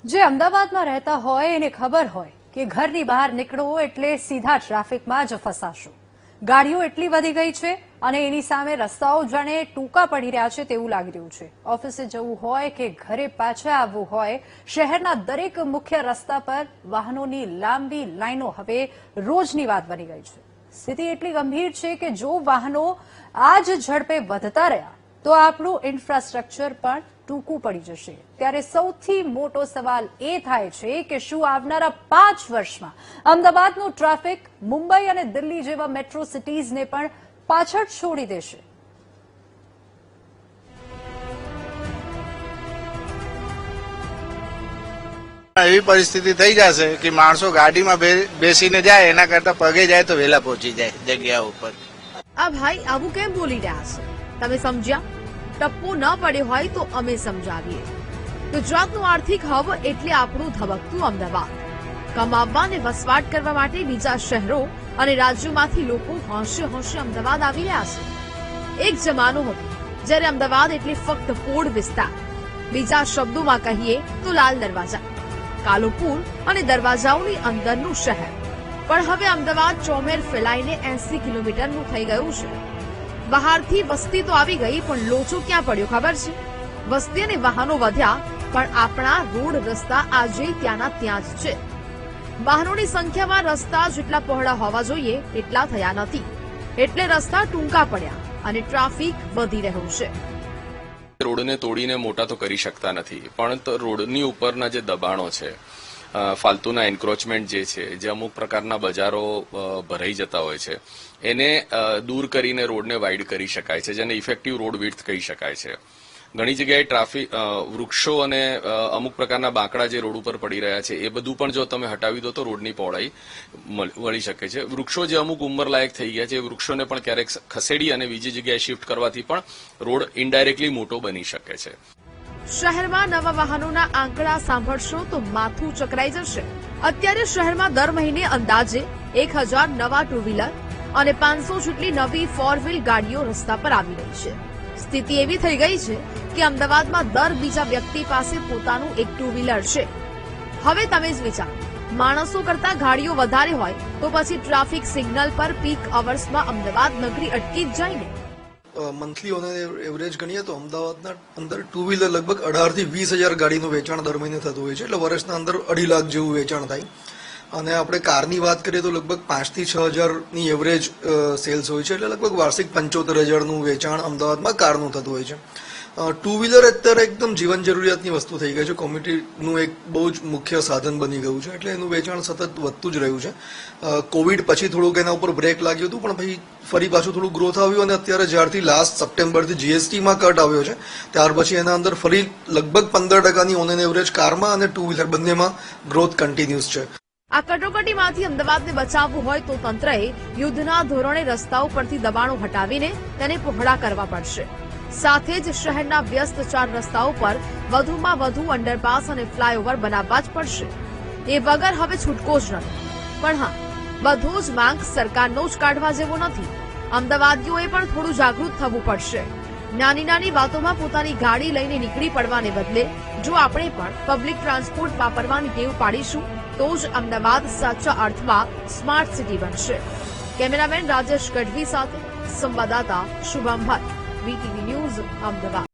જે અમદાવાદમાં રહેતા હોય એને ખબર હોય કે ઘરની બહાર નીકળો એટલે સીધા ટ્રાફિકમાં જ ફસાશો। ગાડીઓ એટલી વધી ગઈ છે અને એની સામે રસ્તાઓ જાણે ટૂંકા પડી રહ્યા છે તેવું લાગી રહ્યું છે। ઓફિસે જવું હોય કે ઘરે પાછા આવવું હોય, શહેરના દરેક મુખ્ય રસ્તા પર વાહનોની લાંબી લાઈનો હવે રોજની વાત બની ગઈ છે। સ્થિતિ એટલી ગંભીર છે કે જો વાહનો આ જ ઝડપે વધતા રહ્યા તો આપણું ઇન્ફ્રાસ્ટ્રક્ચર પણ ટૂંકું પડી જશે। ત્યારે સૌથી મોટો સવાલ એ થાય છે કે શું આવનારા 5 વર્ષમાં અમદાવાદનું ટ્રાફિક મુંબઈ અને દિલ્હી જેવા મેટ્રો સિટીઝને પણ પાછળ છોડી દેશે? એવી પરિસ્થિતિ થઈ જશે કે માણસો ગાડીમાં બેસીને જાય એના કરતા પગે જાય તો વહેલા પહોંચી જાય જગ્યા ઉપર। આ ભાઈ આવું કેમ બોલી રહ્યા છે? તમે સમજ્યા? ટપ્પો ન પડ્યો હોય તો અમે સમજાવીએ। ગુજરાતનું આર્થિક હબ એટલે આપણું ધબકતું અમદાવાદ। કમાવવા અને વસવાટ કરવા માટે બીજા શહેરો અને રાજ્યોમાંથી લોકો હોંશે હોંશે અમદાવાદ આવી રહ્યા છે। એક જમાનો હતો જ્યારે અમદાવાદ એટલે ફક્ત પોળ વિસ્તાર, બીજા શબ્દોમાં કહીએ તો લાલ દરવાજા, કાલો પુલ અને દરવાજાઓની અંદરનું શહેર। પણ હવે અમદાવાદ ચોમેર ફેલાઈને 80 કિલોમીટરનું થઈ ગયું છે। બહારથી વસ્તી તો આવી ગઈ પણ લોચો ક્યાં પડ્યો ખબર છે? વસ્તી અને વાહનો વધ્યા પણ આપણા રોડ રસ્તા આજે ત્યાંના ત્યાં જ છે। વાહનોની સંખ્યામાં રસ્તા જેટલા પહોળા હોવા જોઈએ એટલા થયા નથી, એટલે રસ્તા ટૂંકા પડ્યા અને ટ્રાફિક વધી રહ્યું છે। રોડને તોડીને મોટા તો કરી શકતા નથી, પણ રોડની ઉપરના જે દબાણો છે, ફાલતુના એન્ક્રોચમેન્ટ જે છે, જે અમુક પ્રકારના બજારો ભરાઈ જતા હોય છે, એને દૂર કરીને રોડને વાઇડ કરી શકાય છે, જેને ઇફેક્ટિવ રોડ વિડ્થ કહી શકાય છે। ઘણી જગ્યાએ ટ્રાફિક વૃક્ષો અને અમુક પ્રકારના બાંકડા જે રોડ ઉપર પડી રહ્યા છે એ બધું પણ જો તમે હટાવી દો તો રોડની પહોળાઈ વળી શકે છે। વૃક્ષો જે અમુક ઉંમરલાયક થઈ ગયા છે એ વૃક્ષોને પણ ક્યારેક ખસેડી અને બીજી જગ્યાએ શિફ્ટ કરવાથી પણ રોડ ઇનડાયરેક્ટલી મોટો બની શકે છે। શહેરમાં નવા વાહનોના આંકડા સાંભળશો તો માથું ચકરાઈ જશે। અત્યારે શહેરમાં દર મહિને અંદાજે 1000 નવા ટુ વ્હીલર અને 500 જેટલી નવી 4 વ્હીલ ગાડીઓ રસ્તા પર આવી રહી છે। સ્થિતિ એવી થઈ ગઈ છે કે અમદાવાદમાં દર બીજા વ્યક્તિ પાસે પોતાનું એક ટુ વ્હીલર છે। હવે તમે જ વિચારો, માણસો કરતા ગાડીઓ વધારે હોય તો પછી ટ્રાફિક સિગ્નલ પર પીક અવર્સમાં અમદાવાદ નગરી અટકી જ જાય ને? મંથલી ઓન એવરેજ ગણીએ તો અમદાવાદના અંદર ટુ વ્હીલર લગભગ 18 થી 20,000 ગાડીનું વેચાણ દર મહિને થતું હોય છે, એટલે વર્ષના અંદર 2.5 લાખ જેવું વેચાણ થાય। અને આપણે કારની વાત કરીએ તો લગભગ 5 થી 6,000ની એવરેજ સેલ્સ હોય છે, એટલે લગભગ વાર્ષિક 75,000નું વેચાણ અમદાવાદમાં કારનું થતું હોય છે। ટુ વ્હીલર અત્યારે એકદમ જીવન જરૂરિયાતની વસ્તુ થઈ ગઈ છે, કોમ્યુનિટીનું એક બહુ જ મુખ્ય સાધન બની ગયું છે, એટલે એનું વેચાણ સતત વધતું જ રહ્યું છે। કોવિડ પછી થોડુંક એના ઉપર બ્રેક લાગ્યું હતું, પણ પછી ફરી પાછું થોડું ગ્રોથ આવ્યું અને અત્યારે જ્યારથી લાસ્ટ સપ્ટેમ્બરથી જીએસટીમાં કટ આવ્યો છે ત્યાર પછી એના અંદર ફરી લગભગ 15%ની ઓન એન એવરેજ કારમાં અને ટુ વ્હીલર બંનેમાં ગ્રોથ કન્ટિન્યુઅસ છે। આ કટોકટીમાંથી અમદાવાદને બચાવવું હોય તો તંત્રએ યુદ્ધના ધોરણે રસ્તાઓ પરથી દબાણો હટાવીને તેને પહોળા કરવા પડશે। સાથે જ શહેરના વ્યસ્ત 4 રસ્તાઓ પર વધુમાં વધુ અંડરપાસ અને ફ્લાયઓવર બનાવવા જ પડશે। એ વગર હવે છૂટકો જ નથી। પણ હા, બધો જ માંગ સરકારનો જ કાઢવા જેવો નથી। અમદાવાદીઓએ પણ થોડું જાગૃત થવું પડશે। નાની નાની વાતોમાં પોતાની ગાડી લઈને નીકળી પડવાને બદલે જો આપણે પણ પબ્લિક ટ્રાન્સપોર્ટ વાપરવાની ટેવ પાડીશું તો જ અમદાવાદ સાચા અર્થમાં સ્માર્ટ સિટી બનશે। કેમેરામેન રાજેશ ગઢવી સાથે સંવાદદાતા શુભમ ભટ્ટ, વીટીવી ન્યૂઝ, અમદાવાદ।